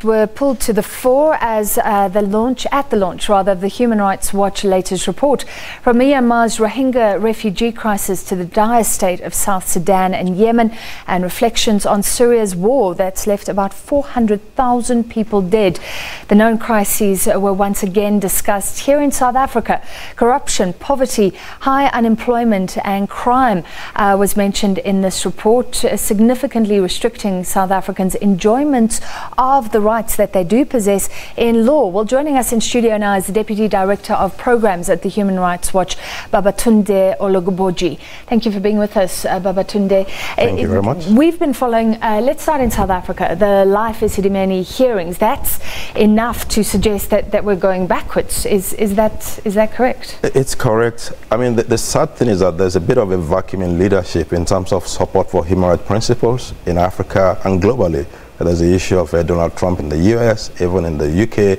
Were pulled to the fore as the launch of the Human Rights Watch latest report. From Myanmar's Rohingya refugee crisis to the dire state of South Sudan and Yemen, and reflections on Syria's war that's left about 400,000 people dead. The known crises were once again discussed here in South Africa. Corruption, poverty, high unemployment and crime was mentioned in this report, significantly restricting South Africans' enjoyment of the rights that they do possess in law. Well, joining us in studio now is the Deputy Director of Programs at the Human Rights Watch, Babatunde Olugboji. Thank you for being with us, Babatunde. Thank you very much. We've been following, let's start in South Africa, the Life Esidimeni hearings. That's enough to suggest that we're going backwards. Is that correct? It's correct. I mean, the sad thing is that there's a bit of a vacuum in leadership in terms of support for human rights principles in Africa and globally. There's the issue of Donald Trump in the US, even in the UK,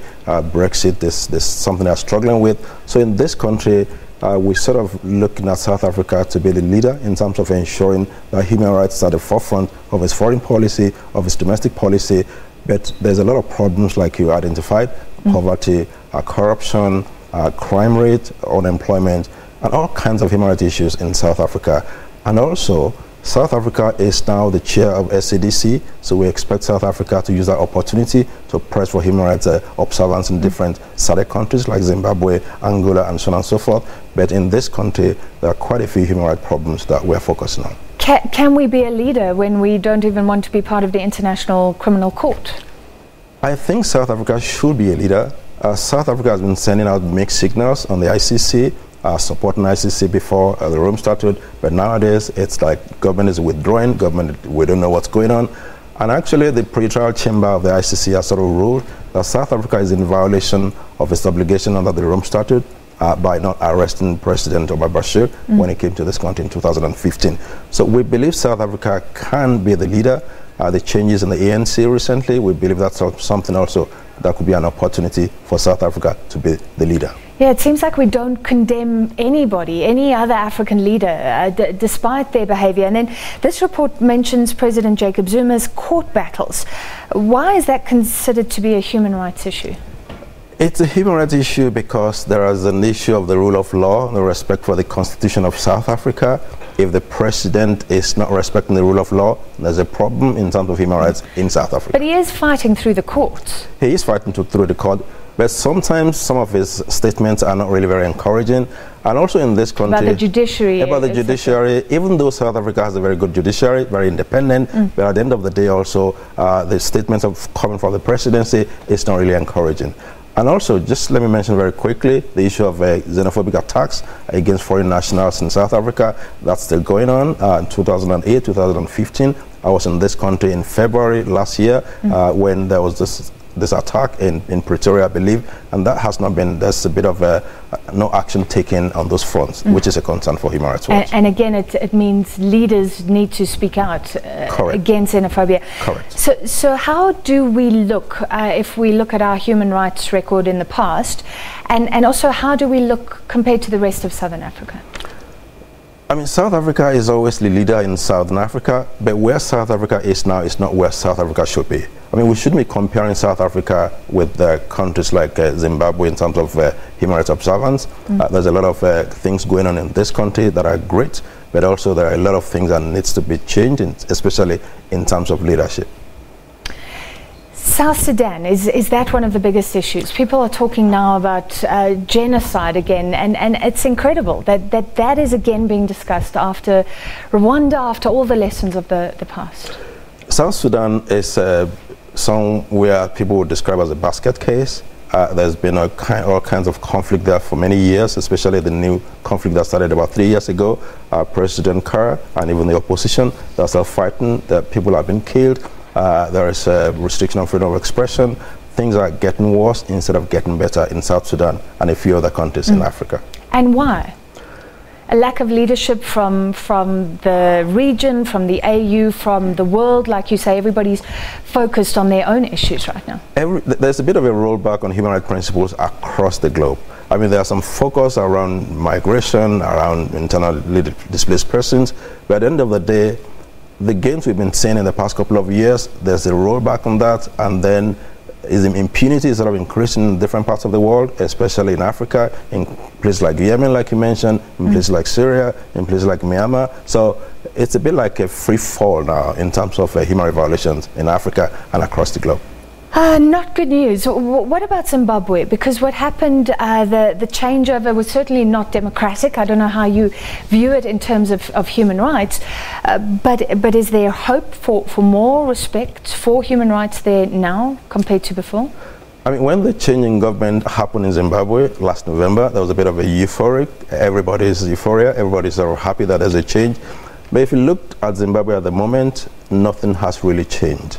Brexit is something they're struggling with. So in this country, we're sort of looking at South Africa to be the leader in terms of ensuring that human rights are at the forefront of its foreign policy, of its domestic policy. But there's a lot of problems like you identified, poverty, corruption, crime rate, unemployment, and all kinds of human rights issues in South Africa. And also, South Africa is now the chair of SABC, so we expect South Africa to use that opportunity to press for human rights observance in different SADC countries like Zimbabwe, Angola, and so on and so forth. But in this country, there are quite a few human rights problems that we're focusing on. Can we be a leader when we don't even want to be part of the International Criminal Court? I think South Africa should be a leader. South Africa has been sending out mixed signals on the ICC, supporting ICC before the Rome Statute, but nowadays it's like government is withdrawing, we don't know what's going on. And actually the pretrial chamber of the ICC has sort of ruled that South Africa is in violation of its obligation under the Rome Statute by not arresting President Bashir when he came to this country in 2015. So we believe South Africa can be the leader. The changes in the ANC recently, we believe that's something also that could be an opportunity for South Africa to be the leader. Yeah, it seems like we don't condemn anybody, any other African leader, despite their behavior. And then this report mentions President Jacob Zuma's court battles. Why is that considered to be a human rights issue? It's a human rights issue because there is an issue of the rule of law, the respect for the Constitution of South Africa. If the president is not respecting the rule of law, there's a problem in terms of human rights in South Africa. But he is fighting through the courts. He is fighting through the court. But sometimes some of his statements are not really very encouraging. And also in this country... About the judiciary. About the judiciary, even though South Africa has a very good judiciary, very independent, but at the end of the day also, the statements coming from the presidency is not really encouraging. And also, just let me mention very quickly, the issue of xenophobic attacks against foreign nationals in South Africa. That's still going on. In 2008, 2015, I was in this country in February last year when there was this attack in Pretoria, I believe, and that has not been, there's a bit of no action taken on those fronts, which is a concern for Human Rights Watch. And again, it means leaders need to speak out against xenophobia. Correct. So how do we look, if we look at our human rights record in the past, and also how do we look compared to the rest of Southern Africa? I mean, South Africa is always the leader in Southern Africa, but where South Africa is now is not where South Africa should be. I mean, we shouldn't be comparing South Africa with countries like Zimbabwe in terms of human rights observance. There's a lot of things going on in this country that are great, but also there are a lot of things that needs to be changed, especially in terms of leadership. South Sudan, is that one of the biggest issues? People are talking now about genocide again, and it's incredible that is again being discussed after Rwanda, after all the lessons of the past. South Sudan is somewhere people would describe as a basket case. There's been all kinds of conflict there for many years, especially the new conflict that started about 3 years ago. President Carr and even the opposition, they're still fighting, people have been killed. There is a restriction of freedom of expression. Things are getting worse instead of getting better in South Sudan and a few other countries in Africa. And why? A lack of leadership from the region, from the AU, from the world, like you say, everybody's focused on their own issues right now. There's a bit of a rollback on human rights principles across the globe. I mean, there's some focus around migration, around internally displaced persons, but at the end of the day, the gains we've been seeing in the past couple of years, there's a rollback on that, and then impunity is sort of increasing in different parts of the world, especially in Africa, in places like Yemen, like you mentioned, in places like Syria, in places like Myanmar. So it's a bit like a free fall now in terms of human rights violations in Africa and across the globe. Not good news. What about Zimbabwe? Because what happened, the changeover was certainly not democratic. I don't know how you view it in terms of human rights, but is there hope for more respect for human rights there now compared to before? I mean, when the change in government happened in Zimbabwe last November, there was a bit of a euphoric. Everybody's euphoria. Everybody's sort of happy that there's a change. But if you look at Zimbabwe at the moment, nothing has really changed.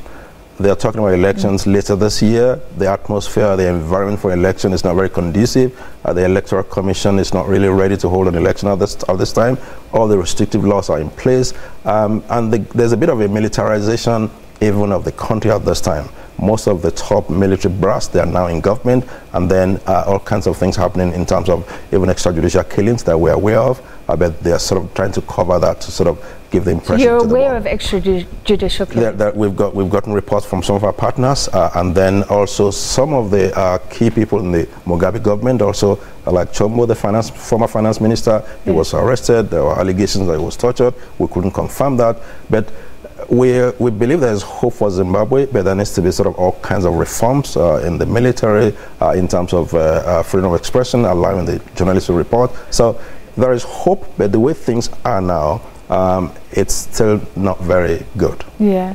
They are talking about elections later this year. The atmosphere, the environment for election is not very conducive. The Electoral Commission is not really ready to hold an election at this time. All the restrictive laws are in place. And there's a bit of a militarization even of the country at this time. Most of the top military brass, they are now in government, and then all kinds of things happening in terms of even extrajudicial killings that we're aware of. But they are sort of trying to cover that to sort of give the impression. You're aware of extrajudicial killings? We've gotten reports from some of our partners, and then also some of the key people in the Mugabe government, also like Chombo, the former finance minister, he was arrested. There were allegations that he was tortured. We couldn't confirm that, but we believe there is hope for Zimbabwe, but there needs to be sort of all kinds of reforms in the military, in terms of freedom of expression, allowing the journalists to report. So there is hope, but the way things are now, it's still not very good. Yeah.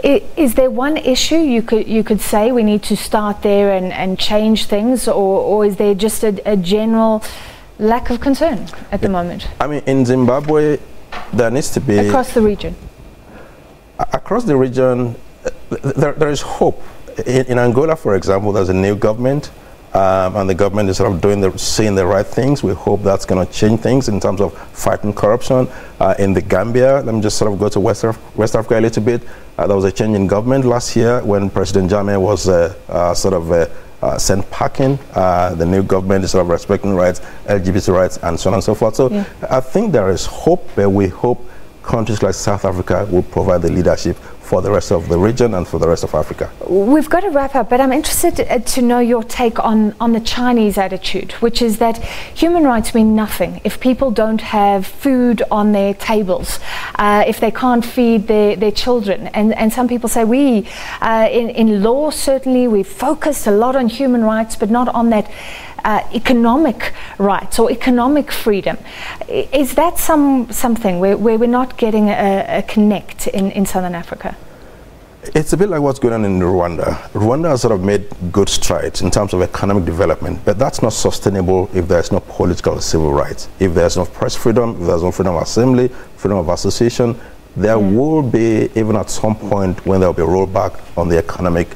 Is there one issue you could say we need to start there and change things, or is there just a general lack of concern at the moment? I mean, in Zimbabwe, there needs to be... Across the region? Across the region, there is hope. In Angola, for example, there's a new government, and the government is sort of saying the right things. We hope that's going to change things in terms of fighting corruption. In the Gambia, let me just sort of go to West Africa a little bit. There was a change in government last year when President Jammeh was sent packing. The new government is sort of respecting rights, LGBT rights, and so on and so forth. So I think there is hope, but we hope countries like South Africa will provide the leadership for the rest of the region and for the rest of Africa. We've got to wrap up, but I'm interested to know your take on the Chinese attitude, which is that human rights mean nothing if people don't have food on their tables, if they can't feed their children. And some people say in law, certainly we've focused a lot on human rights, but not on that economic rights or economic freedom. Is that something where we're not getting a connect in Southern Africa? It's a bit like what's going on in Rwanda. Rwanda has sort of made good strides in terms of economic development, but that's not sustainable if there's no political and civil rights. If there's no press freedom, if there's no freedom of assembly, freedom of association, there will be, even at some point, when there will be a rollback on the economic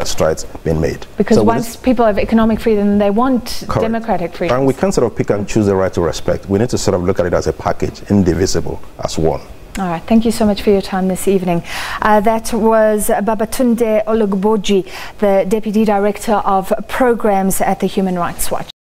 strides being made. Because so once people have economic freedom, they want democratic freedom. And we can't sort of pick and choose the right to respect. We need to sort of look at it as a package, indivisible, as one. All right, thank you so much for your time this evening. That was Babatunde Olugboji, the Deputy Director of Programs at the Human Rights Watch.